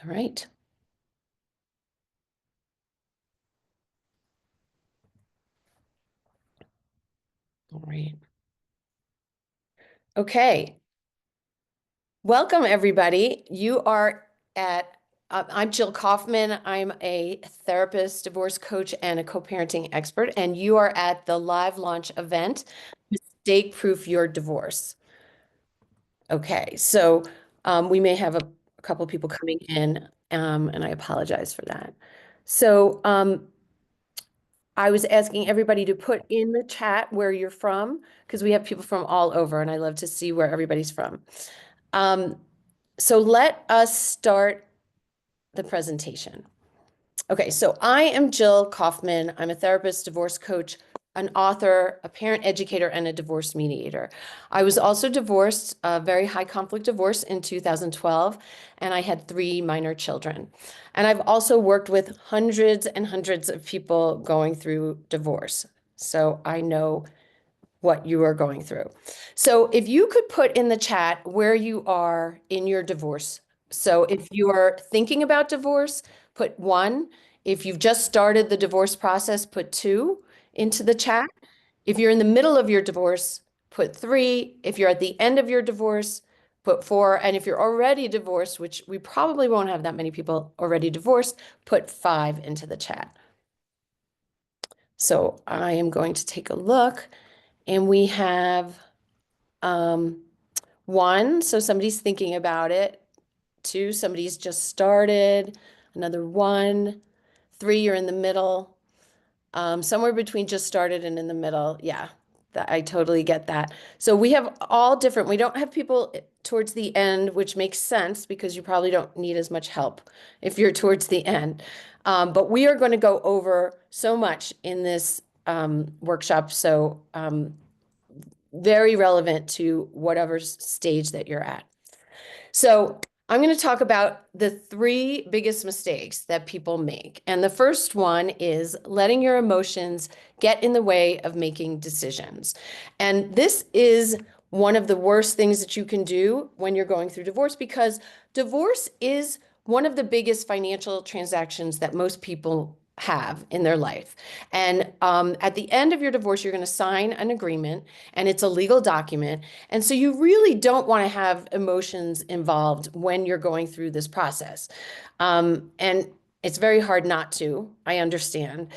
All right. All right. Okay. Welcome, everybody. You are I'm Jill Kaufman. I'm a therapist, divorce coach, and a co-parenting expert. And you are at the live launch event, Mistake Proof Your Divorce. Okay. So we may have a couple people coming in, and I apologize for that. So I was asking everybody to put in the chat where you're from, because we have people from all over, and I love to see where everybody's from. Um, so let us start the presentation. Okay, so I am Jill Kaufman. I'm a therapist, divorce coach, an author, a parent educator, and a divorce mediator. I was also divorced, a very high conflict divorce in 2012, and I had 3 minor children. And I've also worked with hundreds and hundreds of people going through divorce. So I know what you are going through. So if you could put in the chat where you are in your divorce. So if you are thinking about divorce, put 1. If you've just started the divorce process, put 2 into the chat. If you're in the middle of your divorce, put 3. If you're at the end of your divorce, put 4. And if you're already divorced, which we probably won't have that many people already divorced, put 5 into the chat. So I am going to take a look. And we have 1, so somebody's thinking about it. 2, somebody's just started. Another 1. 3, you're in the middle. Somewhere between just started and in the middle. Yeah, I totally get that. So we have all different, we don't have people towards the end, which makes sense because you probably don't need as much help if you're towards the end. But we are going to go over so much in this workshop. So very relevant to whatever stage that you're at. So I'm going to talk about the 3 biggest mistakes that people make. And the first one is letting your emotions get in the way of making decisions. And this is one of the worst things that you can do when you're going through divorce, because divorce is one of the biggest financial transactions that most people have in their life. And at the end of your divorce, you're going to sign an agreement, and it's a legal document. And so you really don't want to have emotions involved when you're going through this process. And it's very hard not to, I understand.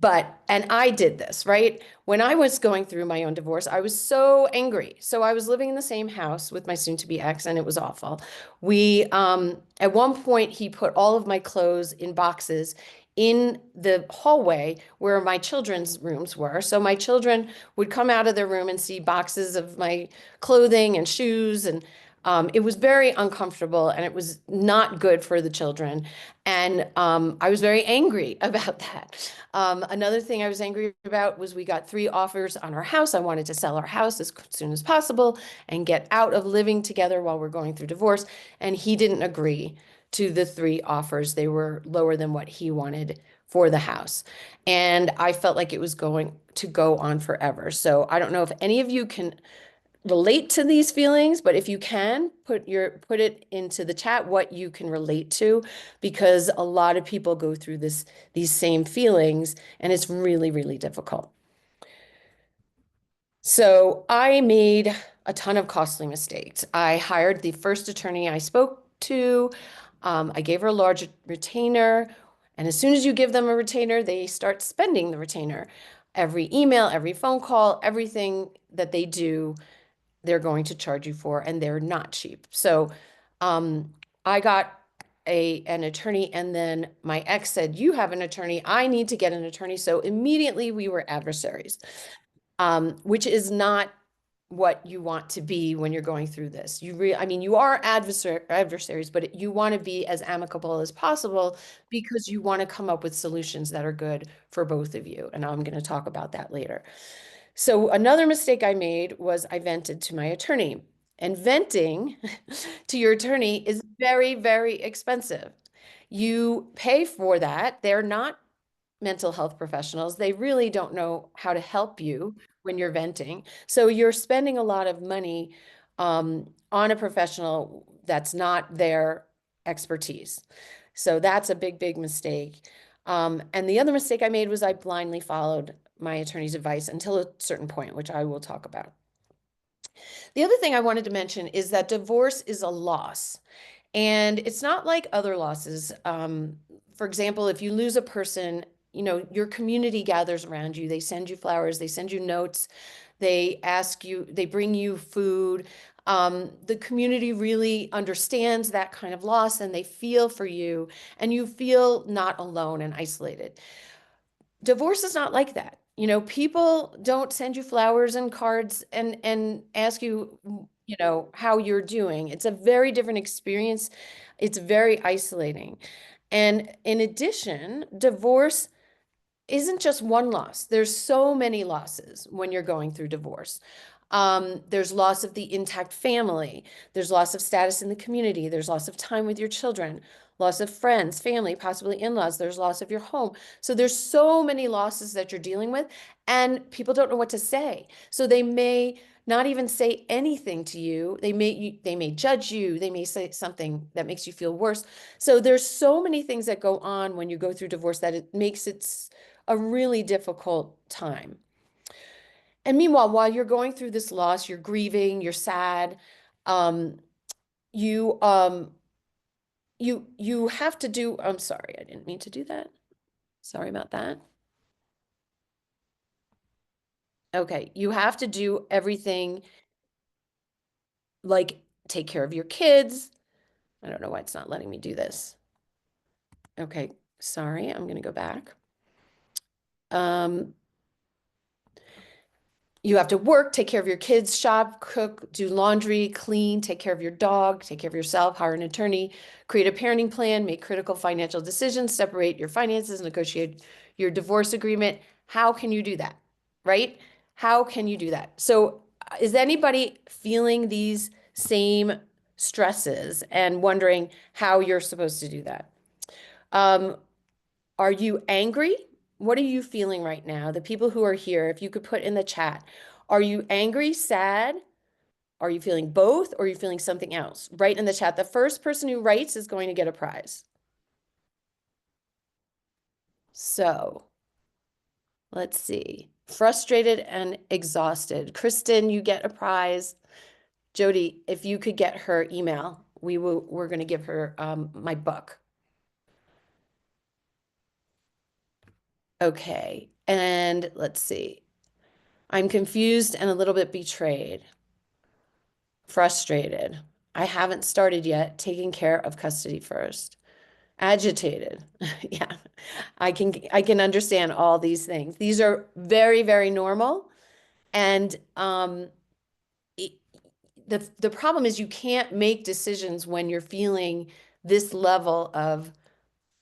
And I did this, right? When I was going through my own divorce, I was so angry. So I was living in the same house with my soon-to-be ex, and it was awful. At one point, he put all of my clothes in boxes in the hallway where my children's rooms were. So my children would come out of their room and see boxes of my clothing and shoes, and it was very uncomfortable, and it was not good for the children. And I was very angry about that. Another thing I was angry about was we got 3 offers on our house. I wanted to sell our house as soon as possible and get out of living together while we're going through divorce. And he didn't agree to the 3 offers. They were lower than what he wanted for the house. And I felt like it was going to go on forever. So I don't know if any of you can relate to these feelings, but if you can, put it into the chat what you can relate to, because a lot of people go through these same feelings, and it's really, really difficult. So I made a ton of costly mistakes. I hired the first attorney I spoke to. I gave her a large retainer. And as soon as you give them a retainer, they start spending the retainer. Every email, every phone call, everything that they do, they're going to charge you for, and they're not cheap. So I got an attorney, and then my ex said, "You have an attorney. I need to get an attorney." So immediately we were adversaries, which is not what you want to be when you're going through this. I mean, you are adversaries, but you want to be as amicable as possible because you want to come up with solutions that are good for both of you. And I'm going to talk about that later. So another mistake I made was I vented to my attorney. And venting to your attorney is very, very expensive. You pay for that. They're not mental health professionals. They really don't know how to help you when you're venting. So you're spending a lot of money on a professional that's not there expertise. So that's a big, big mistake. And the other mistake I made was I blindly followed my attorney's advice until a certain point, which I will talk about. The other thing I wanted to mention is that divorce is a loss. And it's not like other losses. For example, if you lose a person, your community gathers around you. They send you flowers, they send you notes, they ask you, they bring you food. The community really understands that kind of loss and they feel for you, and you feel not alone and isolated. Divorce is not like that. People don't send you flowers and cards and ask you, how you're doing. It's a very different experience. It's very isolating. And in addition, divorce isn't just one loss. There's so many losses when you're going through divorce. There's loss of the intact family. There's loss of status in the community. There's loss of time with your children, loss of friends, family, possibly in-laws. There's loss of your home. So there's so many losses that you're dealing with, and people don't know what to say. So they may not even say anything to you. They may judge you. They may say something that makes you feel worse. So there's so many things that go on when you go through divorce that it makes it a really difficult time. And meanwhile, while you're going through this loss, you're grieving, you're sad, um, you you have to do, I'm sorry, I didn't mean to do that. Sorry about that. Okay, you have to do everything, like take care of your kids. I don't know why it's not letting me do this. Okay, sorry, I'm gonna go back. Um, You have to work, take care of your kids, shop, cook, do laundry, clean, take care of your dog, take care of yourself, hire an attorney, create a parenting plan, make critical financial decisions, separate your finances, negotiate your divorce agreement. How can you do that? Right? How can you do that? So, is anybody feeling these same stresses and wondering how you're supposed to do that? Um, are you angry? What are you feeling right now? The people who are here, if you could put in the chat, are you angry, sad? Are you feeling both, or are you feeling something else? Write in the chat. The first person who writes is going to get a prize. So let's see. Frustrated and exhausted. Kristen, you get a prize. Jody, if you could get her email, we're going to give her my book. Okay. And let's see. I'm confused and a little bit betrayed. Frustrated. I haven't started yet. Taking care of custody first. Agitated. Yeah. I can understand all these things. These are very, very normal. And the problem is you can't make decisions when you're feeling this level of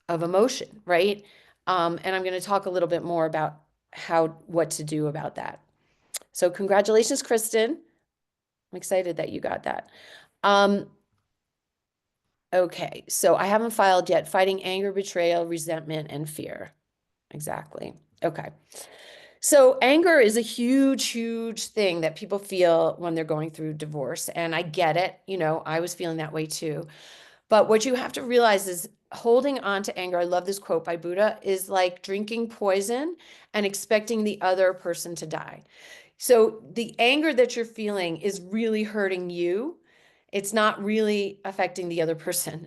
emotion, right? And I'm going to talk a little bit more about what to do about that. So congratulations, Kristen. I'm excited that you got that. Okay, so I haven't filed yet. Fighting anger, betrayal, resentment, and fear. Exactly. Okay. So anger is a huge, huge thing that people feel when they're going through divorce. And I get it. I was feeling that way too. But what you have to realize is holding on to anger, I love this quote by Buddha, is like drinking poison and expecting the other person to die. So the anger that you're feeling is really hurting you. It's not really affecting the other person.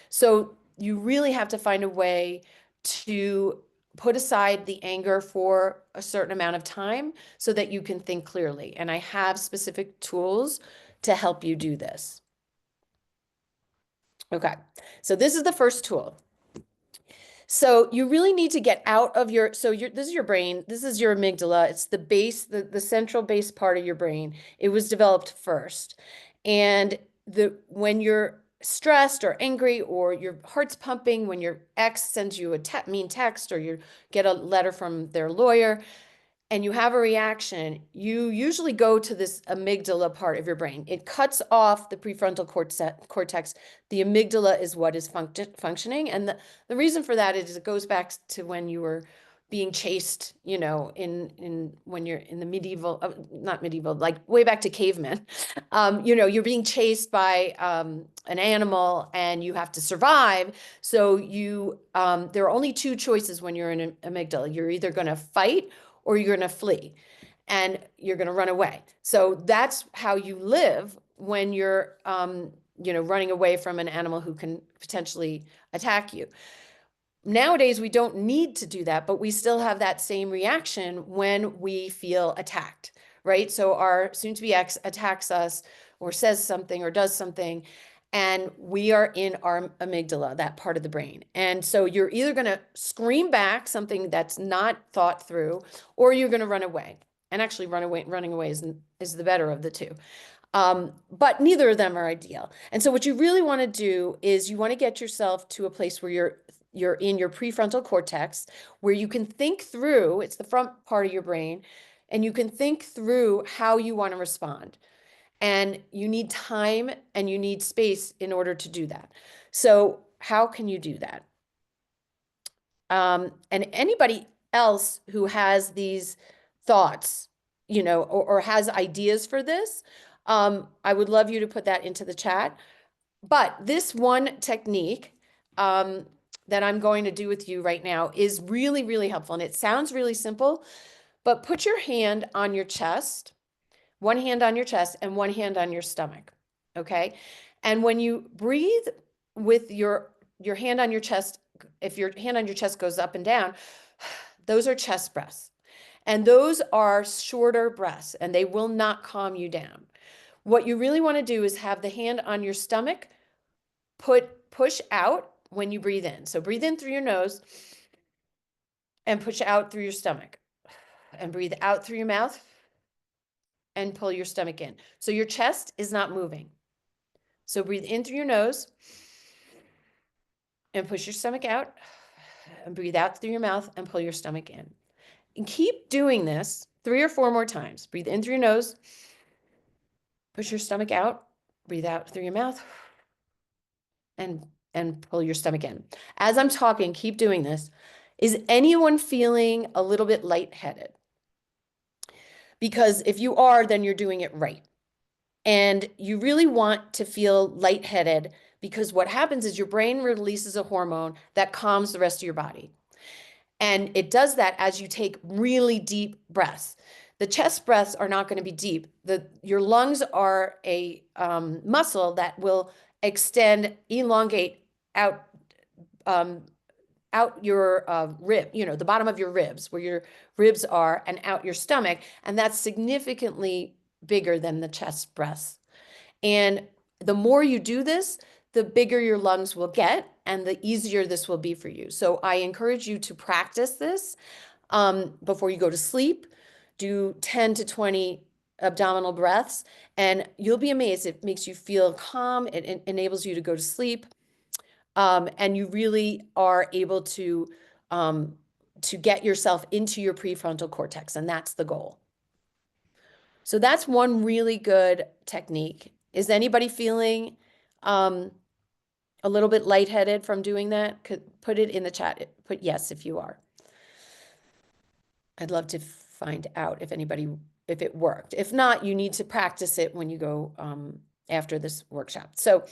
So you really have to find a way to put aside the anger for a certain amount of time so that you can think clearly. And I have specific tools to help you do this. Okay, so this is the first tool. So you really need to get out of this is your brain, this is your amygdala, it's the base, the central base part of your brain. It was developed first. And when you're stressed or angry or your heart's pumping, when your ex sends you a mean text or you get a letter from their lawyer, and you have a reaction, you usually go to this amygdala part of your brain. It cuts off the prefrontal cortex. The amygdala is what is functioning. And the reason for that is it goes back to when you were being chased, in when you're in the medieval, not medieval, like way back to cavemen. You're being chased by an animal and you have to survive. So there are only two choices when you're in an amygdala. You're either going to fight or you're going to flee, and you're going to run away. So that's how you live when you're, running away from an animal who can potentially attack you. Nowadays, we don't need to do that, but we still have that same reaction when we feel attacked, right? So our soon-to-be ex attacks us or says something or does something, and we are in our amygdala, that part of the brain. And so you're either going to scream back something that's not thought through, or you're going to run away. And actually, running away is the better of the two. But neither of them are ideal. And so what you really want to do is you want to get yourself to a place where you're in your prefrontal cortex, where you can think through, it's the front part of your brain, and you can think through how you want to respond. And you need time and you need space in order to do that. So how can you do that? And anybody else who has these thoughts, or has ideas for this, I would love you to put that into the chat. But this one technique that I'm going to do with you right now is really, really helpful. And it sounds really simple, but put your hand on your chest, one hand on your chest and one hand on your stomach. Okay. And when you breathe with your hand on your chest, if your hand on your chest goes up and down, those are chest breaths. And those are shorter breaths and they will not calm you down. What you really want to do is have the hand on your stomach, push out when you breathe in. So breathe in through your nose and push out through your stomach. And breathe out through your mouth and pull your stomach in. So your chest is not moving. So breathe in through your nose and push your stomach out, and breathe out through your mouth and pull your stomach in. And keep doing this 3 or 4 more times. Breathe in through your nose, push your stomach out, breathe out through your mouth, and pull your stomach in. As I'm talking, keep doing this. Is anyone feeling a little bit lightheaded? Because if you are, then you're doing it right. And you really want to feel lightheaded, because what happens is your brain releases a hormone that calms the rest of your body. And it does that as you take really deep breaths. The chest breaths are not going to be deep. Your lungs are a muscle that will extend, elongate out your rib, the bottom of your ribs, where your ribs are, and out your stomach. And that's significantly bigger than the chest breaths. And the more you do this, the bigger your lungs will get and the easier this will be for you. So I encourage you to practice this before you go to sleep. Do 10 to 20 abdominal breaths and you'll be amazed. It makes you feel calm. It enables you to go to sleep. And you really are able to get yourself into your prefrontal cortex, and that's the goal. So that's one really good technique. Is anybody feeling a little bit lightheaded from doing that? Put it in the chat. Put yes if you are. I'd love to find out if it worked. If not, you need to practice it when you go after this workshop. So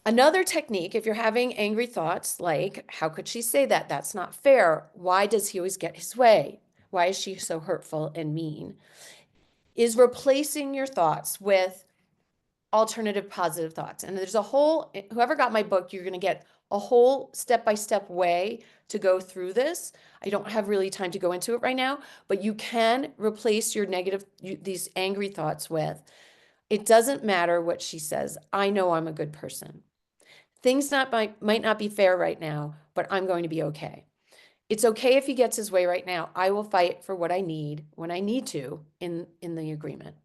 another technique, if you're having angry thoughts like, how could she say that? That's not fair. Why does he always get his way? Why is she so hurtful and mean? Is replacing your thoughts with alternative positive thoughts. And there's whoever got my book, you're going to get a whole step-by-step way to go through this. I don't have really time to go into it right now, but you can replace your these angry thoughts with, it doesn't matter what she says. I know I'm a good person. Things might not be fair right now, but I'm going to be okay. It's okay if he gets his way right now. I will fight for what I need when I need to in the agreement.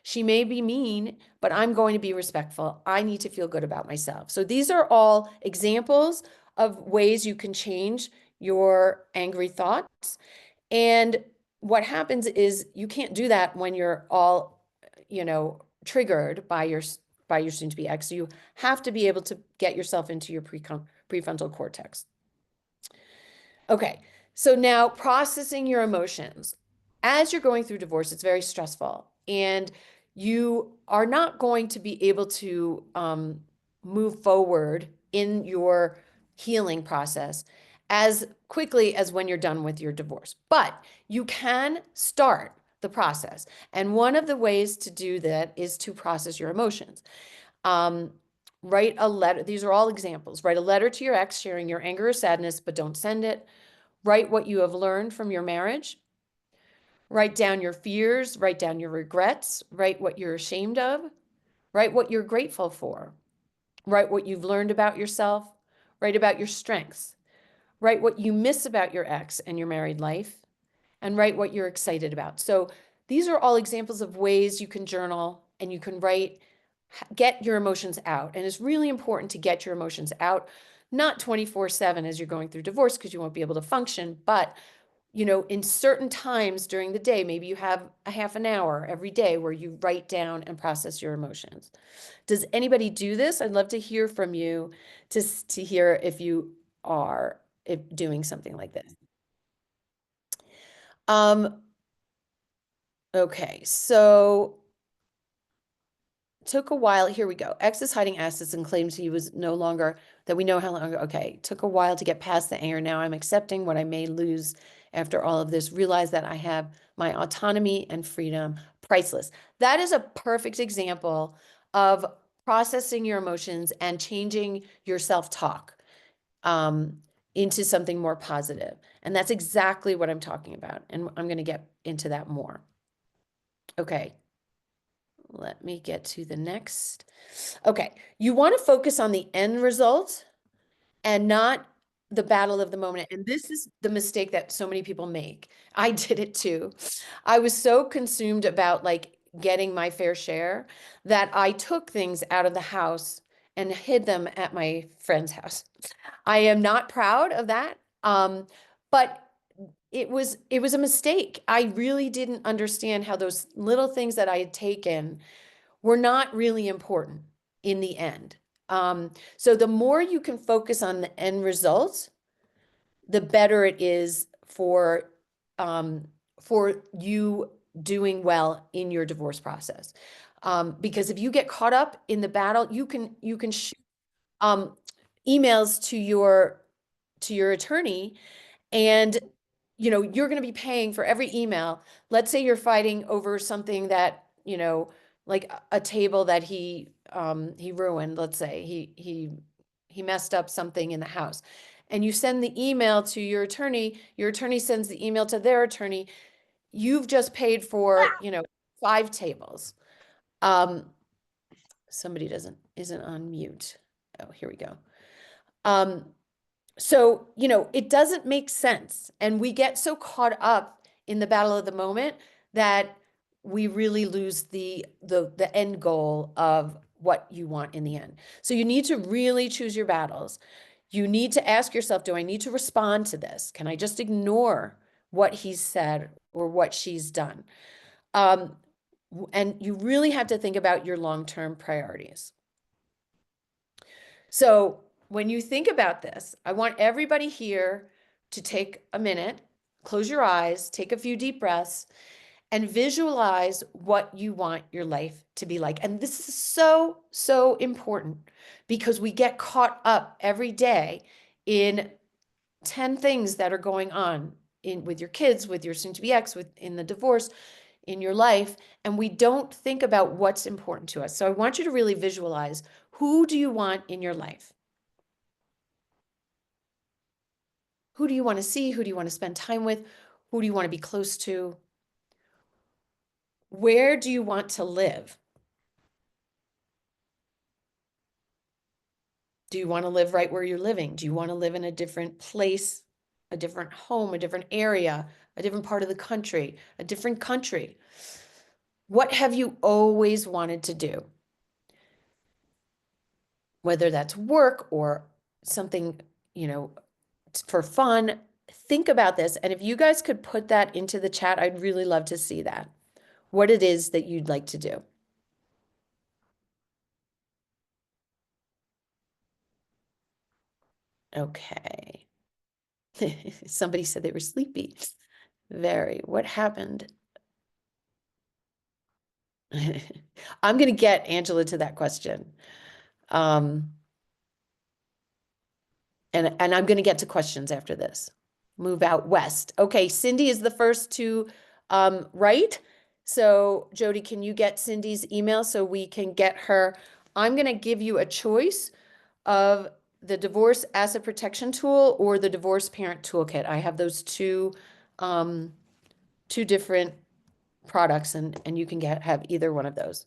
She may be mean, but I'm going to be respectful. I need to feel good about myself. So these are all examples of ways you can change your angry thoughts. And what happens is you can't do that when you're all, triggered by your soon-to-be ex. You have to be able to get yourself into your prefrontal cortex. Okay, So now processing your emotions. As you're going through divorce, it's very stressful, and you are not going to be able to move forward in your healing process as quickly as when you're done with your divorce. But you can start the process. And one of the ways to do that is to process your emotions. Um, Write a letter. These are all examples. Write a letter to your ex sharing your anger or sadness, but don't send it. Write what you have learned from your marriage. Write down your fears, write down your regrets, write what you're ashamed of, write what you're grateful for, write what you've learned about yourself, write about your strengths, write what you miss about your ex and your married life, and write what you're excited about. So these are all examples of ways you can journal and you can write, get your emotions out. And it's really important to get your emotions out, not 24/7 as you're going through divorce because you won't be able to function, but in certain times during the day, maybe you have a half an hour every day where you write down and process your emotions. Does anybody do this? I'd love to hear from you to hear if you are doing something like this. Um, okay, so took a while. Here we go. X is hiding assets and claims he was no longer, that we know how long. Okay. Took a while to get past the anger. Now I'm accepting what I may lose after all of this. Realize that I have my autonomy and freedom, priceless. That is a perfect example of processing your emotions and changing your self-talk um, into something more positive. And that's exactly what I'm talking about. And I'm going to get into that more. Okay. Let me get to the next. Okay, you want to focus on the end result and not the battle of the moment. And this is the mistake that so many people make. I did it too. I was so consumed about like getting my fair share that I took things out of the house and hid them at my friend's house. I am not proud of that. But it was a mistake. I really didn't understand how those little things that I had taken were not really important in the end. So the more you can focus on the end result, the better it is um, for you doing well in your divorce process. Because if you get caught up in the battle, you can shoot um, emails to your attorney, and you're going to be paying for every email. Let's say you're fighting over something that, like a table that he ruined. Let's say he messed up something in the house. And you send the email to your attorney sends the email to their attorney. You've just paid for, 5 tables. Um, Somebody isn't on mute. Oh, here we go. Um, So, it doesn't make sense. And we get so caught up in the battle of the moment that we really lose the end goal of what you want in the end. So you need to really choose your battles. You need to ask yourself, do I need to respond to this? Can I just ignore what he's said or what she's done? Um, and you really have to think about your long-term priorities. So when you think about this, I want everybody here to take a minute, close your eyes, take a few deep breaths, and visualize what you want your life to be like. And this is so, so important because we get caught up every day in 10 things that are going on with your kids, with your soon-to-be ex, in the divorce, in your life, and we don't think about what's important to us. So I want you to really visualize, who do you want in your life? Who do you want to see? Who do you want to spend time with? Who do you want to be close to? Where do you want to live? Do you want to live right where you're living? Do you want to live in a different place, a different home, a different area, a different part of the country, a different country? What have you always wanted to do? Whether that's work or something, you know, for fun. Think about this. And if you guys could put that into the chat, I'd really love to see that. What it is that you'd like to do. Okay. Somebody said they were sleepy. Very. What happened? I'm going to get Angela to that question. Um, and I'm going to get to questions after this. Move out west. Okay, Cindy is the first to write. So Jody, can you get Cindy's email so we can get her? I'm going to give you a choice of the divorce asset protection tool or the divorce parent toolkit. I have those two different products, and you can have either one of those.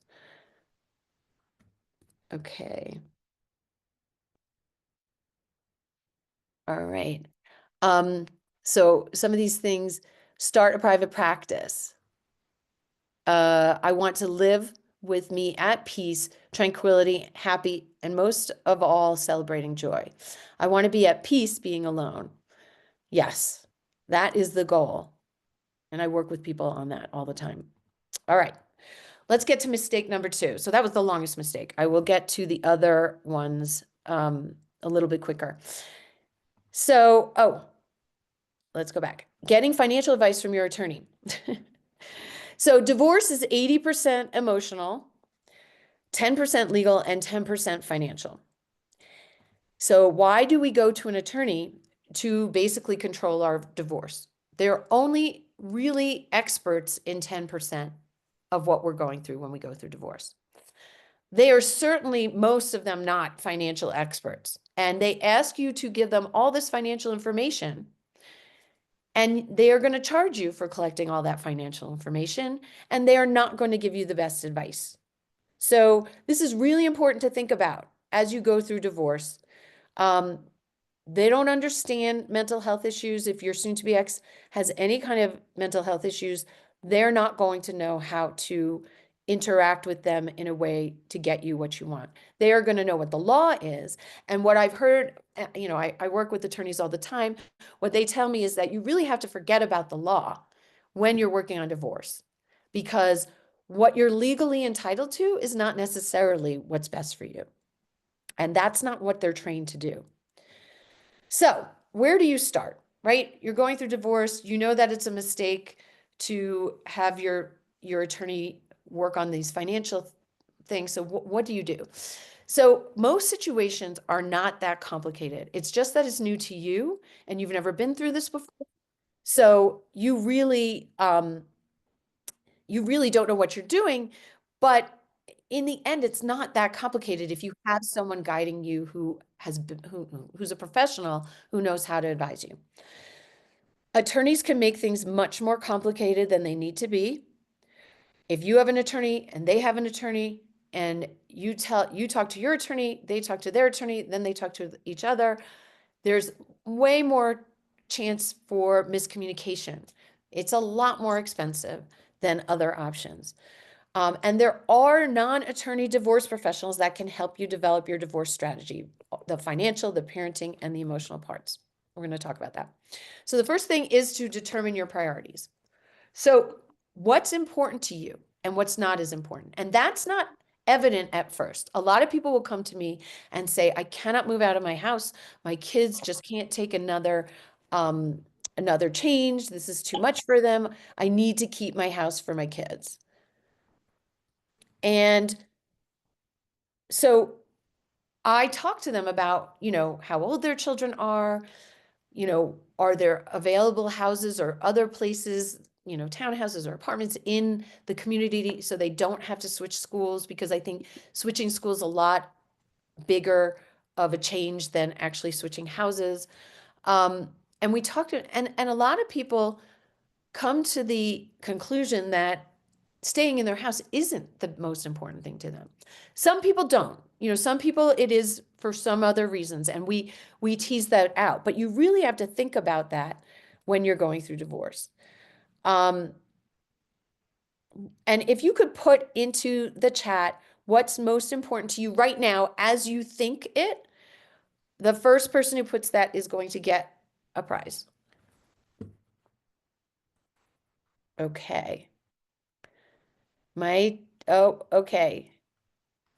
Okay. All right. So some of these things, start a private practice. I want to live with me at peace, tranquility, happy, and most of all, celebrating joy. I want to be at peace being alone. Yes, that is the goal. And I work with people on that all the time. All right, let's get to mistake number 2. So that was the longest mistake. I will get to the other ones a little bit quicker. So, let's go back. Getting financial advice from your attorney. So divorce is 80% emotional, 10% legal, and 10% financial. So why do we go to an attorney to basically control our divorce? They're only really experts in 10% of what we're going through when we go through divorce. They are certainly, most of them, not financial experts. And they ask you to give them all this financial information, and they are going to charge you for collecting all that financial information, and they are not going to give you the best advice. So this is really important to think about as you go through divorce. They don't understand mental health issues. If your soon-to-be ex has any kind of mental health issues, they're not going to know how to interact with them in a way to get you what you want. They are going to know what the law is. And what I've heard, I work with attorneys all the time. What they tell me is that you really have to forget about the law when you're working on divorce, because what you're legally entitled to is not necessarily what's best for you. And that's not what they're trained to do. So where do you start, right? You're going through divorce. You know that it's a mistake to have your attorney work on these financial things. So what do you do? So most situations are not that complicated. It's just that it's new to you and you've never been through this before. So you really don't know what you're doing, but in the end, it's not that complicated if you have someone guiding you who's a professional who knows how to advise you. Attorneys can make things much more complicated than they need to be. If you have an attorney and they have an attorney, and you talk to your attorney, they talk to their attorney, then they talk to each other, there's way more chance for miscommunication. It's a lot more expensive than other options. And there are non-attorney divorce professionals that can help you develop your divorce strategy, the financial, the parenting, and the emotional parts. We're going to talk about that. So the first thing is to determine your priorities. So what's important to you and what's not as important? And that's not evident at first. A lot of people will come to me and say, I cannot move out of my house. My kids just can't take another change. This is too much for them. I need to keep my house for my kids. And so I talk to them about, how old their children are, are there available houses or other places, townhouses or apartments in the community so they don't have to switch schools, because I think switching schools is a lot bigger of a change than actually switching houses. And we talked to, and a lot of people come to the conclusion that staying in their house isn't the most important thing to them. Some people don't. Some people it is for some other reasons, and we tease that out. But you really have to think about that when you're going through divorce. And if you could put into the chat what's most important to you right now as you think it, the first person who puts that is going to get a prize. Okay. Okay.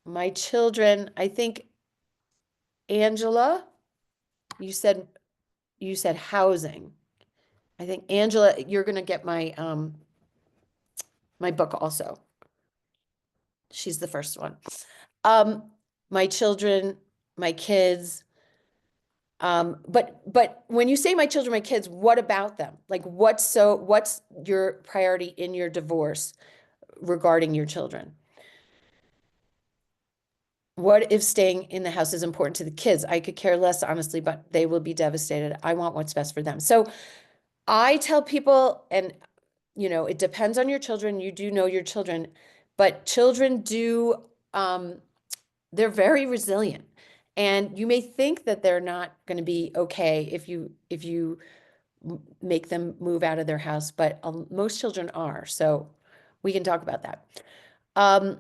My children, I think, Angela, you said you said housing. I think Angela, you're gonna get my book also. She's the first one. Um, my children, my kids. But when you say my children, my kids, what about them? Like what's your priority in your divorce regarding your children? What if staying in the house is important to the kids? I could care less, honestly, but they will be devastated. I want what's best for them. So I tell people, and it depends on your children. You do know your children, but children do, they're very resilient. And you may think that they're not going to be okay if you make them move out of their house, but most children are. So we can talk about that. Um,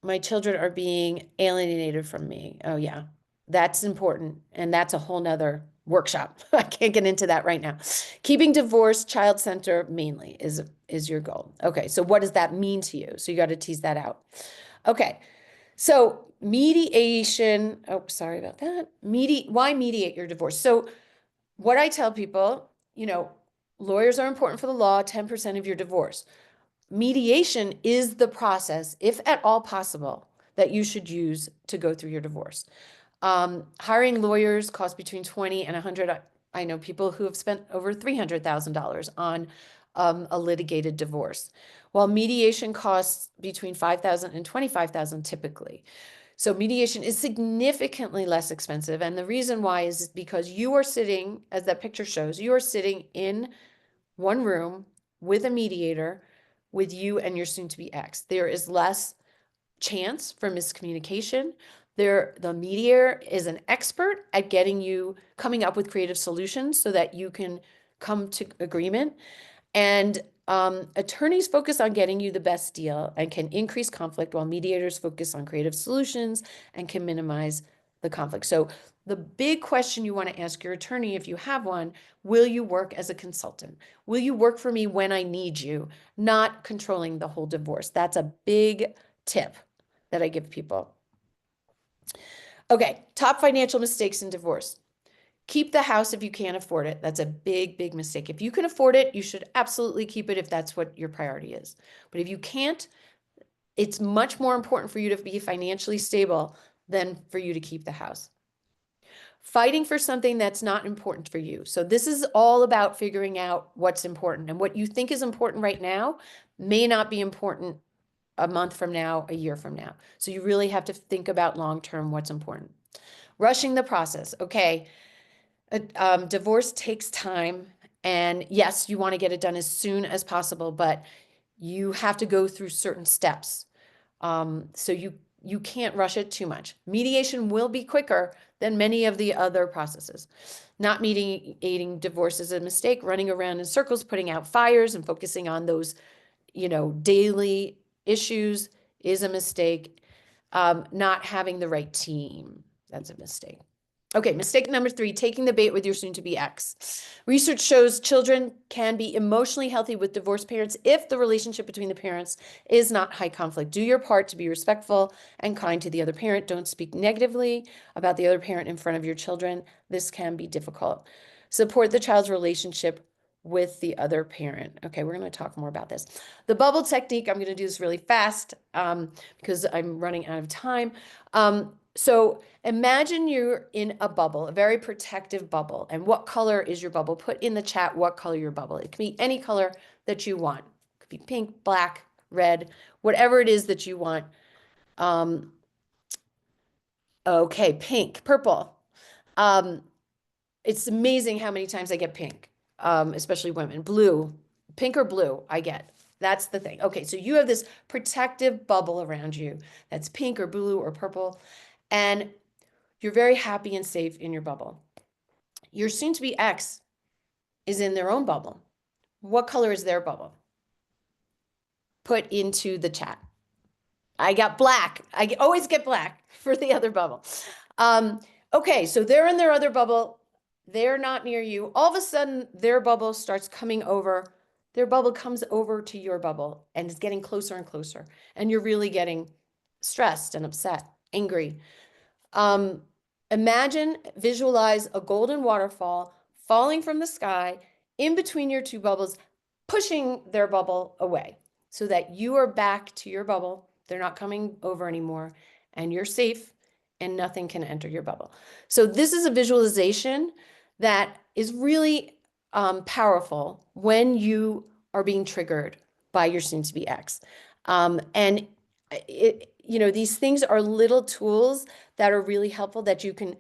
my children are being alienated from me. Oh yeah, that's important. And that's a whole nother workshop. I can't get into that right now. Keeping divorce child center mainly is your goal. Okay, so what does that mean to you? So you got to tease that out. Okay, so mediation. Oh, sorry about that. Why mediate your divorce? So what I tell people, lawyers are important for the law, 10% of your divorce. Mediation is the process, if at all possible, that you should use to go through your divorce. Hiring lawyers costs between 20 and 100. I know people who have spent over $300,000 on a litigated divorce, while mediation costs between 5,000 and 25,000 typically. So mediation is significantly less expensive. And the reason why is because you are sitting, as that picture shows, you are sitting in one room with a mediator with you and your soon-to-be ex. There is less chance for miscommunication. The mediator is an expert at coming up with creative solutions so that you can come to agreement. And attorneys focus on getting you the best deal and can increase conflict, while mediators focus on creative solutions and can minimize the conflict. So the big question you want to ask your attorney, if you have one, will you work as a consultant? Will you work for me when I need you? Not controlling the whole divorce. That's a big tip that I give people. Okay, top financial mistakes in divorce. Keep the house if you can't afford it. That's a big, big mistake. If you can afford it, you should absolutely keep it if that's what your priority is. But if you can't, it's much more important for you to be financially stable than for you to keep the house. Fighting for something that's not important for you. So this is all about figuring out what's important, and what you think is important right now may not be important a month from now, a year from now. So you really have to think about long-term what's important. Rushing the process. Okay. Divorce takes time, and yes, you want to get it done as soon as possible, but you have to go through certain steps. So you can't rush it too much. Mediation will be quicker than many of the other processes. Not mediating divorce is a mistake. Running around in circles, putting out fires, and focusing on those, daily issues is a mistake. Not having the right team, that's a mistake. Okay, mistake number 3, taking the bait with your soon-to-be ex. Research shows children can be emotionally healthy with divorced parents if the relationship between the parents is not high conflict. Do your part to be respectful and kind to the other parent. Don't speak negatively about the other parent in front of your children. This can be difficult. Support the child's relationship with the other parent. Okay, we're going to talk more about this. The bubble technique, I'm going to do this really fast because I'm running out of time. So imagine you're in a bubble, a very protective bubble. And what color is your bubble? Put in the chat what color your bubble. It can be any color that you want. It could be pink, black, red, whatever it is that you want. Okay, pink, purple. It's amazing how many times I get pink, especially women. Blue, pink or blue, I get. That's the thing. Okay, so you have this protective bubble around you that's pink or blue or purple, and you're very happy and safe in your bubble. Your soon-to-be ex is in their own bubble. What color is their bubble? Put into the chat. I got black. I always get black for the other bubble. Okay, so they're in their other bubble. They're not near you. All of a sudden, their bubble starts coming over. Their bubble comes over to your bubble and is getting closer and closer. And you're really getting stressed and upset, angry. Imagine, visualize a golden waterfall falling from the sky in between your two bubbles, pushing their bubble away so that you are back to your bubble. They're not coming over anymore, and you're safe and nothing can enter your bubble. So this is a visualization that is really powerful when you are being triggered by your soon-to-be ex. And these things are little tools that are really helpful that you can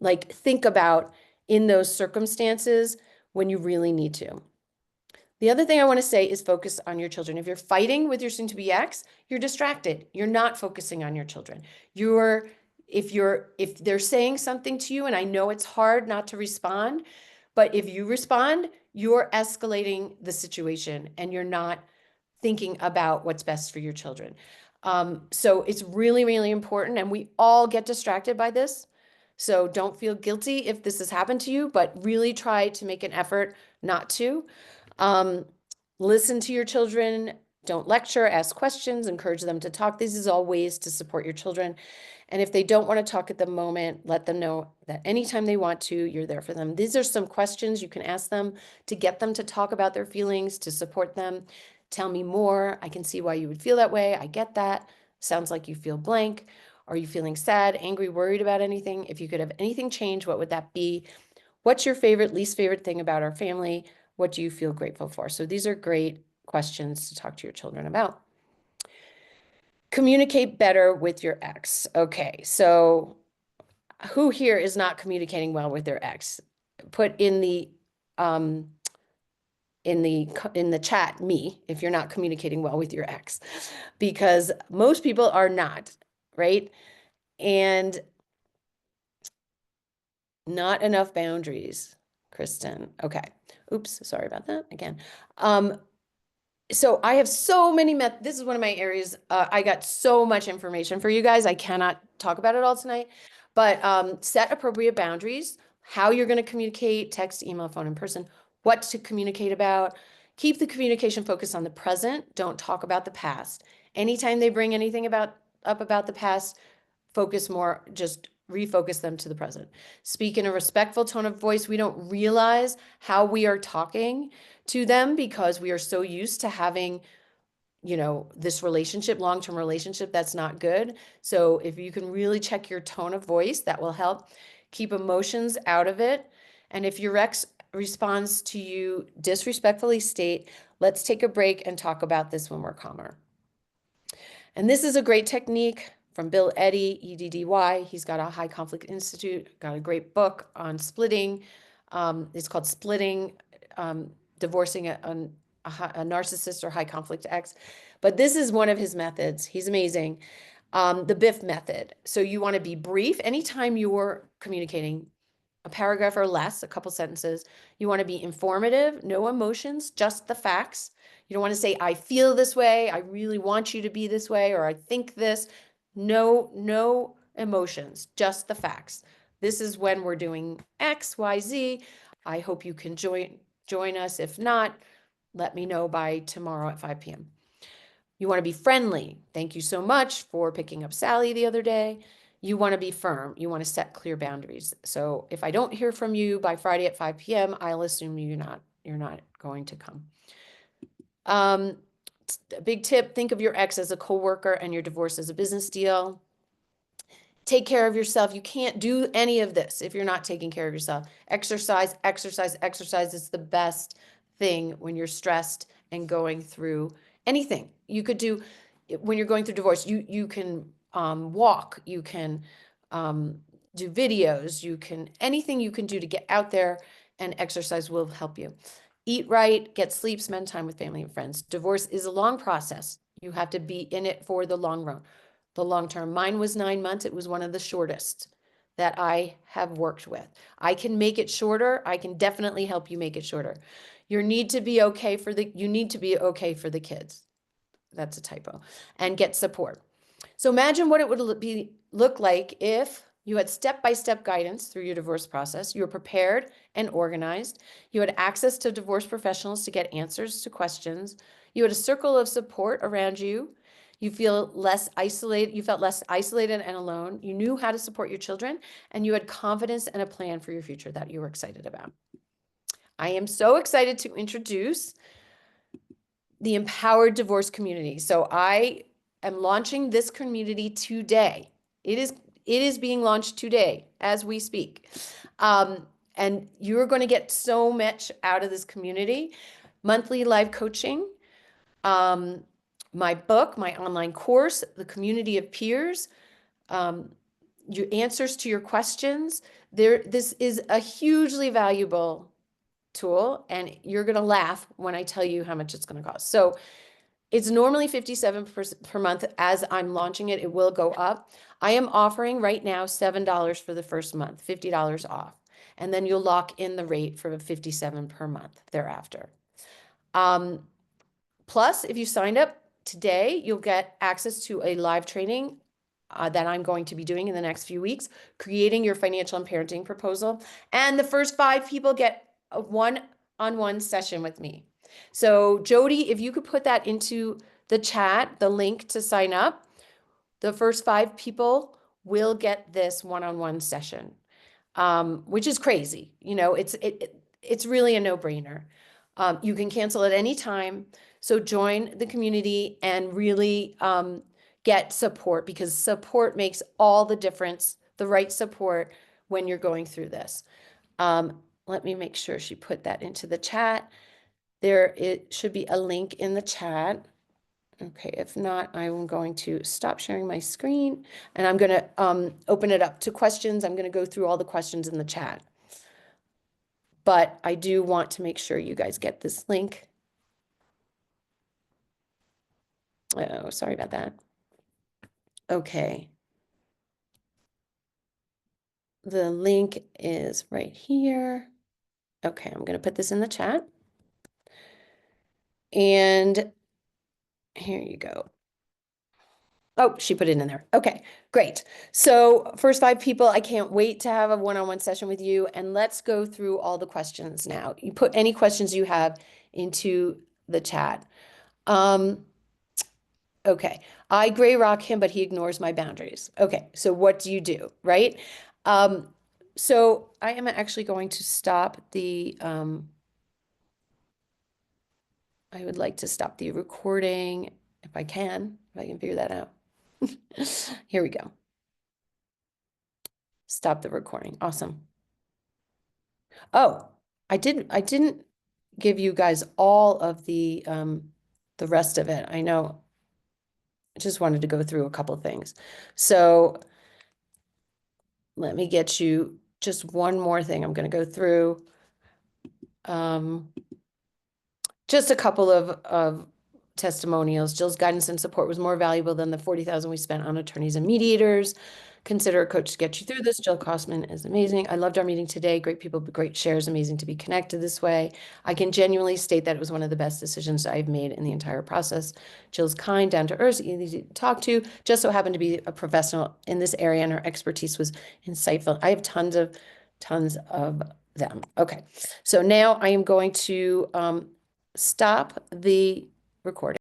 like think about in those circumstances when you really need to. The other thing I want to say is focus on your children. If you're fighting with your soon-to-be ex, you're distracted. You're not focusing on your children. If they're saying something to you, and I know it's hard not to respond, but if you respond, you're escalating the situation and you're not thinking about what's best for your children. So it's really, really important, and we all get distracted by this. So don't feel guilty if this has happened to you, but really try to make an effort not to. Listen to your children, don't lecture, ask questions, encourage them to talk. These is all ways to support your children. And if they don't want to talk at the moment, let them know that anytime they want to, you're there for them. These are some questions you can ask them to get them to talk about their feelings, to support them. Tell me more. I can see why you would feel that way. I get that. Sounds like you feel blank. Are you feeling sad, angry, worried about anything? If you could have anything change, what would that be? What's your favorite, least favorite thing about our family? What do you feel grateful for? So these are great questions to talk to your children about. Communicate better with your ex. Okay, so who here is not communicating well with their ex? Put in the chat me if you're not communicating well with your ex, because most people are not, right? And not enough boundaries, Kristen. Okay. Oops, sorry about that again. So I have so many this is one of my areas. I got so much information for you guys. I cannot talk about it all tonight, but set appropriate boundaries, how you're going to communicate, text, email, phone, in person, what to communicate about. Keep the communication focused on the present. Don't talk about the past. Anytime they bring anything up about the past, focus more, just refocus them to the present. Speak in a respectful tone of voice. We don't realize how we are talking to them because we are so used to having, this relationship, long-term relationship that's not good. So if you can really check your tone of voice, that will help. Keep emotions out of it. And if your ex responds to you disrespectfully, state, let's take a break and talk about this when we're calmer. And this is a great technique from Bill Eddy, EDDY. He's got a High Conflict Institute, got a great book on splitting. It's called Splitting, Divorcing a Narcissist or High Conflict Ex. But this is one of his methods. He's amazing. The BIF method. So you want to be brief. Anytime you're communicating, a paragraph or less, a couple sentences. You want to be informative, no emotions, just the facts. You don't want to say, I feel this way, I really want you to be this way, or I think this. No emotions, just the facts. This is when we're doing X, Y, Z. I hope you can join us. If not, let me know by tomorrow at 5 p.m. You want to be friendly. Thank you so much for picking up Sally the other day. You want to be firm. You want to set clear boundaries. So if I don't hear from you by Friday at 5 p.m., I'll assume you're not going to come. A big tip, think of your ex as a coworker and your divorce as a business deal. Take care of yourself. You can't do any of this if you're not taking care of yourself. Exercise, exercise, exercise is the best thing when you're stressed and going through anything. You could do when you're going through divorce. You can walk. You can do videos. You can anything you can do to get out there, and exercise will help you. Eat right, get sleep, spend time with family and friends. Divorce is a long process. You have to be in it for the long run, the long term. Mine was 9 months. It was one of the shortest that I have worked with. I can make it shorter. I can definitely help you make it shorter. You need to be okay for the kids. That's a typo. And get support. So imagine what it would look like if you had step-by-step guidance through your divorce process. You were prepared and organized. You had access to divorce professionals to get answers to questions. You had a circle of support around you. You feel less isolated. You felt less isolated and alone. You knew how to support your children, and you had confidence and a plan for your future that you were excited about. I am so excited to introduce the Empowered Divorce Community. So I am launching this community today. It is being launched today as we speak. And you're going to get so much out of this community. Monthly live coaching, my book, my online course, the community of peers, your answers to your questions. This is a hugely valuable tool, and you're going to laugh when I tell you how much it's going to cost. So it's normally $57 per month. As I'm launching it, it will go up. I am offering right now $7 for the first month, $50 off. And then you'll lock in the rate for $57 per month thereafter. Plus, if you signed up today, you'll get access to a live training that I'm going to be doing in the next few weeks, creating your financial and parenting proposal. And the first 5 people get a one-on-one session with me. So Jody, if you could put that into the chat, the link to sign up, the first 5 people will get this one-on-one session, which is crazy. You know, it's really a no-brainer. You can cancel at any time. So join the community and really get support, because support makes all the difference, the right support when you're going through this. Let me make sure she put that into the chat. It should be a link in the chat. Okay, if not, I'm going to stop sharing my screen, and I'm going to open it up to questions. I'm going to go through all the questions in the chat. But I do want to make sure you guys get this link. Oh, sorry about that. Okay. The link is right here. Okay, I'm going to put this in the chat. And here you go. Oh, she put it in there. Okay, great. So first 5 people, I can't wait to have a one-on-one session with you. And let's go through all the questions now. You put any questions you have into the chat. Okay, I gray rock him, but he ignores my boundaries. Okay, so what do you do, right? So I am actually going to stop the, I would like to stop the recording if I can figure that out. Here we go. Stop the recording. Awesome. Oh, I didn't give you guys all of the rest of it. I know. I just wanted to go through a couple things. So let me get you just one more thing. I'm going to go through just a couple of testimonials. Jill's guidance and support was more valuable than the $40,000 we spent on attorneys and mediators. Consider a coach to get you through this. Jill Kosman is amazing. I loved our meeting today. Great people, great shares. Amazing to be connected this way. I can genuinely state that it was one of the best decisions I've made in the entire process. Jill's kind, down to earth, easy to talk to. Just so happened to be a professional in this area, and her expertise was insightful. I have tons of them. Okay, so now I am going to stop the recording.